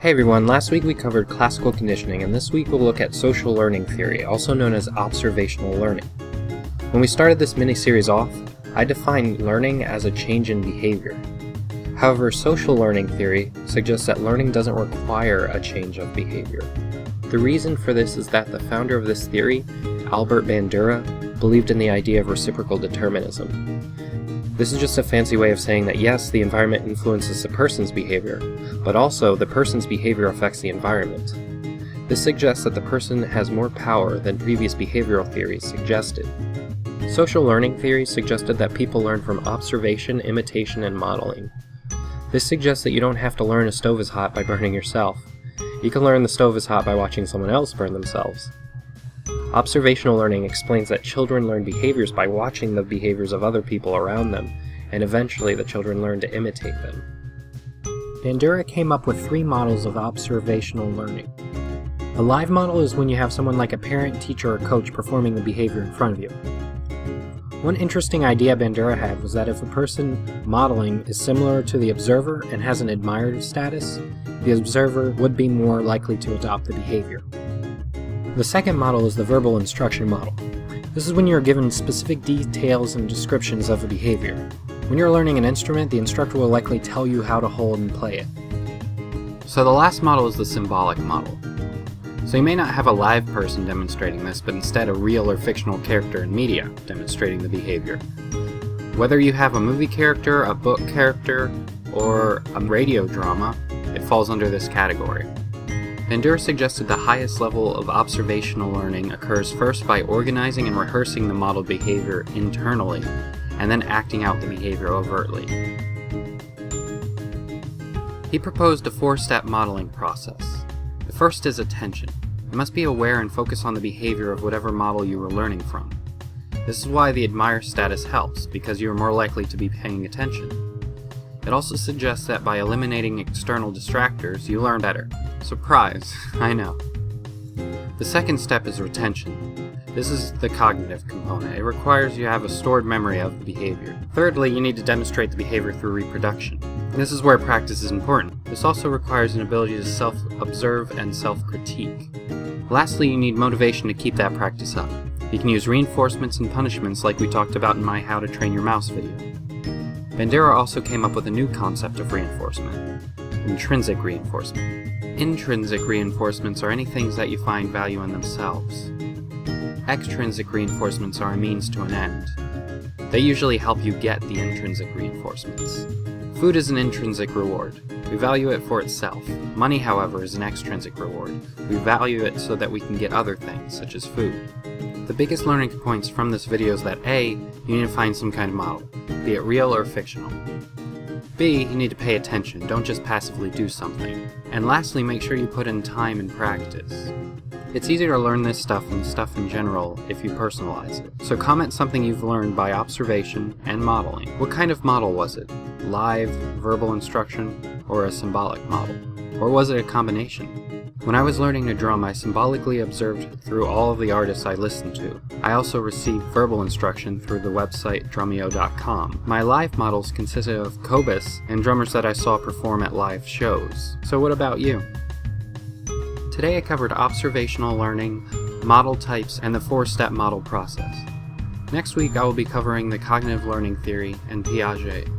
Hey everyone, last week we covered classical conditioning, and this week we'll look at social learning theory, also known as observational learning. When we started this mini-series off, I defined learning as a change in behavior. However, social learning theory suggests that learning doesn't require a change of behavior. The reason for this is that the founder of this theory, Albert Bandura, believed in the idea of reciprocal determinism. This is just a fancy way of saying that yes, the environment influences the person's behavior, but also the person's behavior affects the environment. This suggests that the person has more power than previous behavioral theories suggested. Social learning theory suggested that people learn from observation, imitation, and modeling. This suggests that you don't have to learn a stove is hot by burning yourself. You can learn the stove is hot by watching someone else burn themselves. Observational learning explains that children learn behaviors by watching the behaviors of other people around them, and eventually the children learn to imitate them. Bandura came up with 3 models of observational learning. A live model is when you have someone like a parent, teacher, or coach performing the behavior in front of you. One interesting idea Bandura had was that if a person modeling is similar to the observer and has an admired status, the observer would be more likely to adopt the behavior. The second model is the verbal instruction model. This is when you are given specific details and descriptions of a behavior. When you're learning an instrument, the instructor will likely tell you how to hold and play it. So the last model is the symbolic model. So you may not have a live person demonstrating this, but instead a real or fictional character in media demonstrating the behavior. Whether you have a movie character, a book character, or a radio drama, it falls under this category. Bandura suggested the highest level of observational learning occurs first by organizing and rehearsing the modeled behavior internally, and then acting out the behavior overtly. He proposed a 4-step modeling process. The first is attention. You must be aware and focus on the behavior of whatever model you are learning from. This is why the admire status helps, because you are more likely to be paying attention. It also suggests that by eliminating external distractors, you learn better. Surprise, I know. The second step is retention. This is the cognitive component. It requires you have a stored memory of the behavior. Thirdly, you need to demonstrate the behavior through reproduction. This is where practice is important. This also requires an ability to self-observe and self-critique. Lastly, you need motivation to keep that practice up. You can use reinforcements and punishments like we talked about in my How to Train Your Mouse video. Bandura also came up with a new concept of reinforcement: intrinsic reinforcement. Intrinsic reinforcements are any things that you find value in themselves. Extrinsic reinforcements are a means to an end. They usually help you get the intrinsic reinforcements. Food is an intrinsic reward. We value it for itself. Money, however, is an extrinsic reward. We value it so that we can get other things, such as food. The biggest learning points from this video is that A, you need to find some kind of model, be it real or fictional. B, you need to pay attention, don't just passively do something. And lastly, make sure you put in time and practice. It's easier to learn this stuff and stuff in general if you personalize it. So comment something you've learned by observation and modeling. What kind of model was it? Live, verbal instruction, or a symbolic model? Or was it a combination? When I was learning to drum, I symbolically observed through all of the artists I listened to. I also received verbal instruction through the website drumeo.com. My live models consisted of Cobus and drummers that I saw perform at live shows. So what about you? Today I covered observational learning, model types, and the 4-step model process. Next week I will be covering the cognitive learning theory and Piaget.